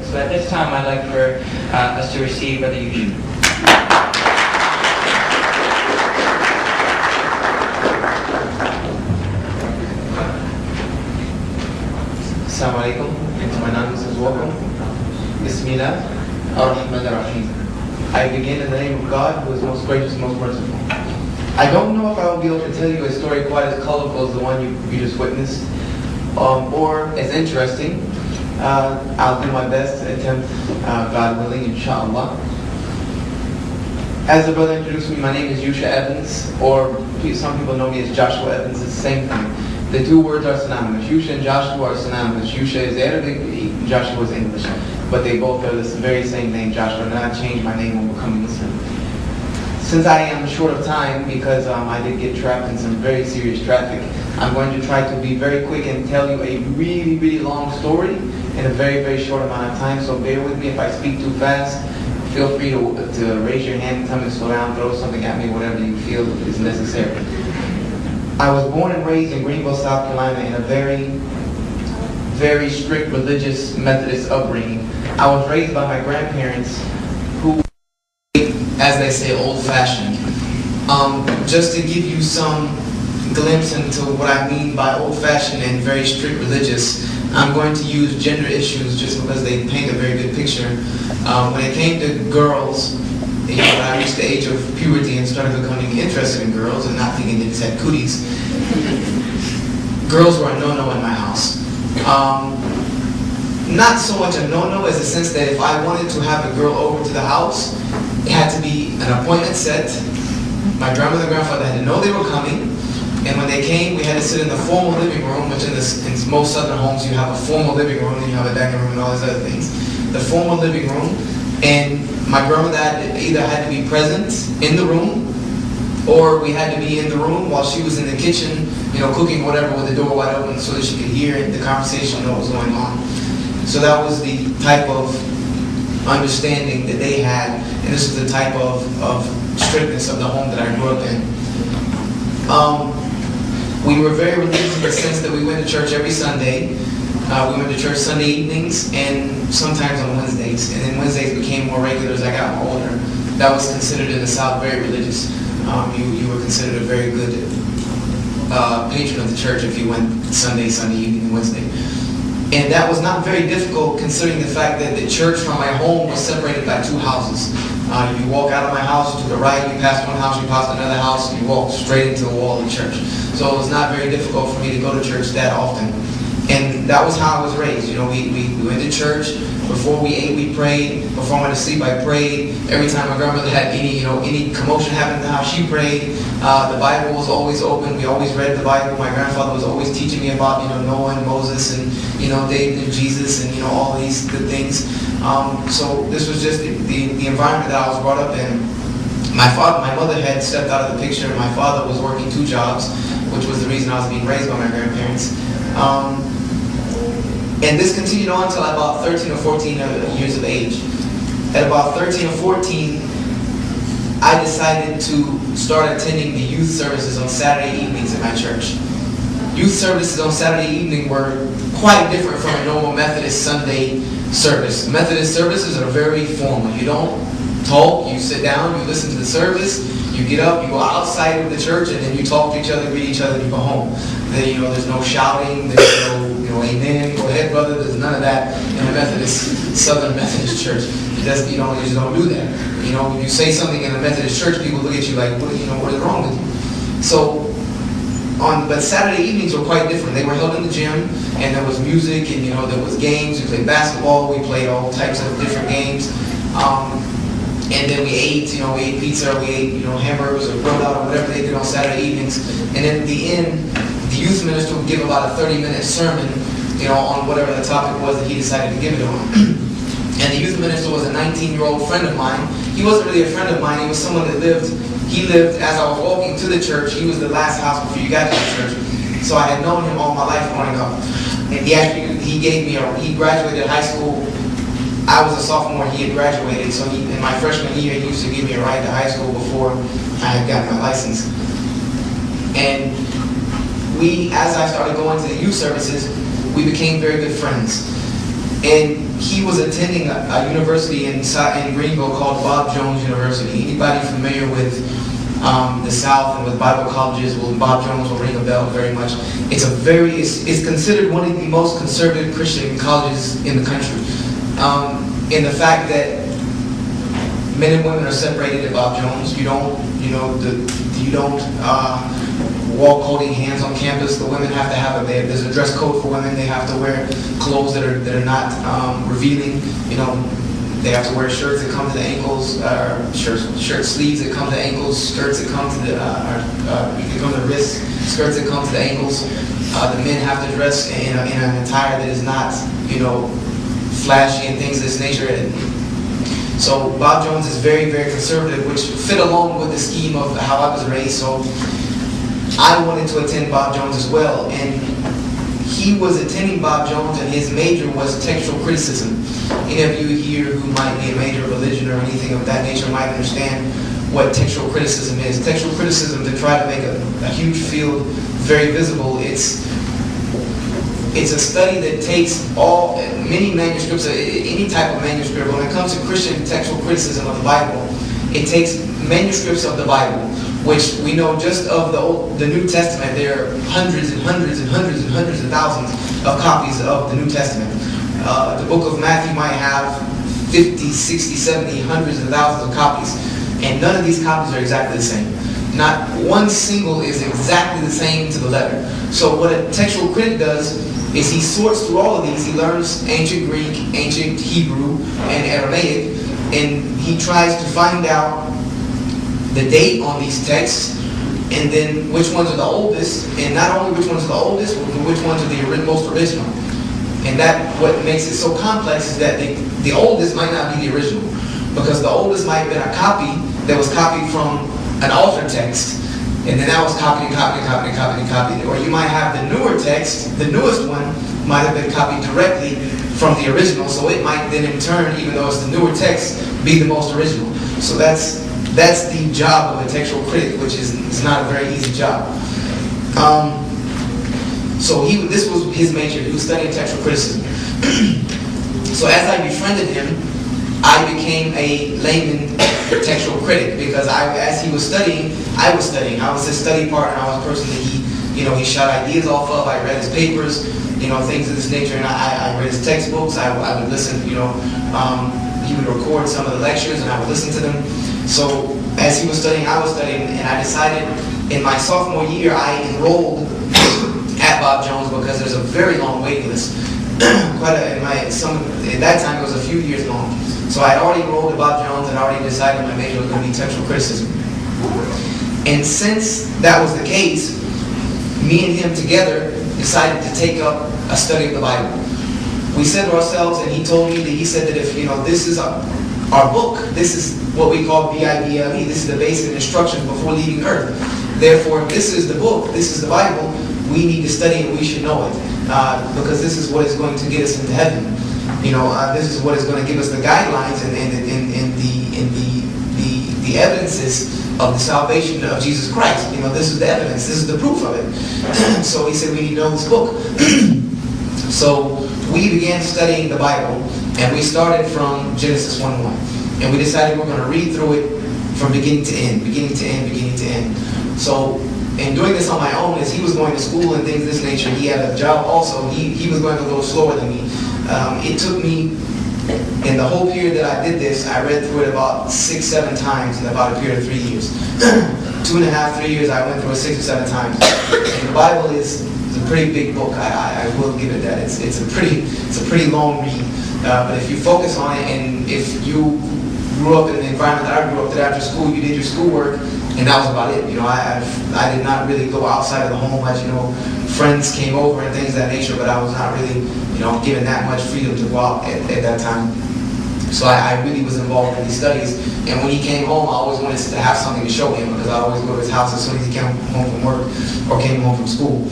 So at this time, I'd like for us to receive Brother Yusha. Assalamu alaikum, and to my non-Muslims, welcome. Bismillah ar-Rahman ar-Rahim. I begin in the name of God, who is most gracious and most merciful. I don't know if I will be able to tell you a story quite as colorful as the one you just witnessed, or as interesting. I'll do my best to attempt, God willing, inshallah. As the brother introduced me, my name is Yusha Evans, or some people know me as Joshua Evans. It's the same thing. The two words are synonymous. Yusha and Joshua are synonymous. Yusha is Arabic, Joshua is English. But they both are the very same name, Joshua. And I changed my name when becoming Muslim. Since I am short of time, because I did get trapped in some very serious traffic, I'm going to try to be very quick and tell you a really, really long story in a very, very short amount of time. So bear with me if I speak too fast. Feel free to raise your hand, tell me to slow down, throw something at me, whatever you feel is necessary. I was born and raised in Greenville, South Carolina in a very, very strict religious Methodist upbringing. I was raised by my grandparents who, as they say, old-fashioned. Just to give you some glimpse into what I mean by old-fashioned and very strict religious, I'm going to use gender issues just because they paint a very good picture. When it came to girls, when I reached the age of puberty and started becoming interested in girls and not thinking they just had cooties, girls were a no-no in my house. Not so much a no-no as a sense that if I wanted to have a girl over to the house, it had to be an appointment set. My grandmother and grandfather had to know they were coming, and when they came, we had to sit in the formal living room, which in most southern homes you have a formal living room, and you have a dining room and all these other things. The formal living room, and my grandmother either had to be present in the room, or we had to be in the room while she was in the kitchen, cooking whatever with the door wide open so that she could hear the conversation that was going on. So that was the type of understanding that they had, and this was the type of strictness of the home that I grew up in. We were very religious in the sense that we went to church every Sunday. We went to church Sunday evenings and sometimes on Wednesdays. And then Wednesdays became more regular as I got more older. That was considered in the South very religious. You were considered a very good patron of the church if you went Sunday evening, and Wednesday. And that was not very difficult considering the fact that the church from my home was separated by two houses. You walk out of my house to the right, you pass one house, you pass another house, and you walk straight into the wall of the church. So it was not very difficult for me to go to church that often. And that was how I was raised. We went to church. Before we ate, we prayed. Before I went to sleep, I prayed. Every time my grandmother had any commotion happen in the house, she prayed. The Bible was always open. We always read the Bible. My grandfather was always teaching me about, Noah and Moses and, David and Jesus and, all these good things. So this was just the environment that I was brought up in. My mother had stepped out of the picture. My father was working two jobs, which was the reason I was being raised by my grandparents. And this continued on until about 13 or 14 years of age. At about 13 or 14, I decided to start attending the youth services on Saturday evenings at my church. Youth services on Saturday evening were quite different from a normal Methodist Sunday service. Methodist services are very formal. You don't talk, you sit down, you listen to the service, you get up, you go outside of the church, and then you talk to each other, greet each other, and you go home. Then, there's no shouting, there's no, amen, go ahead, brother. There's none of that in the Southern Methodist church. You just don't do that. When you say something in a Methodist church, people look at you like, what is wrong with you? So, but Saturday evenings were quite different. They were held in the gym, and there was music, and there was games. We played basketball, we played all types of different games. And then we ate, we ate pizza, we ate, hamburgers or grilled out or whatever they did on Saturday evenings. And then at the end, the youth minister would give about a 30-minute sermon, on whatever the topic was that he decided to give it on. And the youth minister was a 19-year-old friend of mine. He wasn't really a friend of mine. He was someone that lived as I was walking to the church. He was the last house before you got to the church. So I had known him all my life growing up. And he graduated high school. I was a sophomore, he had graduated, so in my freshman year, he used to give me a ride to high school before I had gotten my license. And as I started going to the youth services, we became very good friends. And he was attending a university in Greenville called Bob Jones University. Anybody familiar with the South and with Bible colleges, well, Bob Jones will ring a bell very much. It's considered one of the most conservative Christian colleges in the country. In the fact that men and women are separated at Bob Jones. You don't walk holding hands on campus. The women have to have there's a dress code for women. They have to wear clothes that are not revealing. They have to wear shirts that come to the ankles, shirt sleeves that come to the ankles, skirts that come to the wrists, skirts that come to the ankles. The men have to dress in an attire that is not, flashy and things of this nature. So Bob Jones is very, very conservative, which fit along with the scheme of how I was raised. So I wanted to attend Bob Jones as well, and he was attending Bob Jones, and his major was textual criticism. Any of you here who might be a major of religion or anything of that nature might understand what textual criticism is. Textual criticism, to try to make a huge field very visible, it's a study that takes many manuscripts, any type of manuscript. When it comes to Christian textual criticism of the Bible, it takes manuscripts of the Bible, which we know just of the New Testament, there are hundreds and hundreds and hundreds and hundreds of thousands of copies of the New Testament. The book of Matthew might have 50, 60, 70, hundreds of thousands of copies, and none of these copies are exactly the same. Not one single is exactly the same to the letter. So what a textual critic does is he sorts through all of these. He learns ancient Greek, ancient Hebrew, and Aramaic, and he tries to find out the date on these texts, and then which ones are the oldest, and not only which ones are the oldest, but which ones are the most original. And what makes it so complex is that the oldest might not be the original, because the oldest might have been a copy that was copied from an altered text, and then that was copied and copied and copied and copied and copied. Or you might have the newer text, the newest one might have been copied directly from the original, so it might then in turn, even though it's the newer text, be the most original. So that's the job of a textual critic, which is not a very easy job. So this was his major. He was studying textual criticism. So as I befriended him, I became a layman textual critic, because as he was studying, I was studying. I was his study partner. I was a person that he shot ideas off of. I read his papers, things of this nature, and I read his textbooks. I would listen. He would record some of the lectures, and I would listen to them. So as he was studying, I was studying, and I decided in my sophomore year I enrolled at Bob Jones, because there's a very long waiting list. At that time it was a few years long. So I had already enrolled at Bob Jones and already decided my major was going to be textual criticism. And since that was the case, me and him together decided to take up a study of the Bible. We said to ourselves, and he told me that he said that if this is our book, this is what we call BIBLE, this is the basic instructions before leaving earth. Therefore, if this is the book, this is the Bible, we need to study it, we should know it, because this is what is going to get us into heaven. This is what is going to give us the guidelines and the evidences of the salvation of Jesus Christ. This is the evidence, this is the proof of it. So he said we need to know this book. So we began studying the Bible, and we started from Genesis 1:1. And we decided we're going to read through it from beginning to end, beginning to end, beginning to end. So in doing this on my own, as he was going to school and things of this nature, he had a job also. He was going a little slower than me. It took me, in the whole period that I did this, I read through it about 6-7 times in about a period of 3 years. 2.5, 3 years, I went through it 6 or 7 times. And the Bible is a pretty big book. I will give it that. It's a pretty long read. But if you focus on it, and if you grew up in the environment that I grew up, that after school you did your schoolwork, and that was about it. I did not really go outside of the home much. Friends came over and things of that nature, but I was not really, given that much freedom to go out at that time. So I really was involved in these studies. And when he came home, I always wanted to have something to show him, because I always go to his house as soon as he came home from work or came home from school.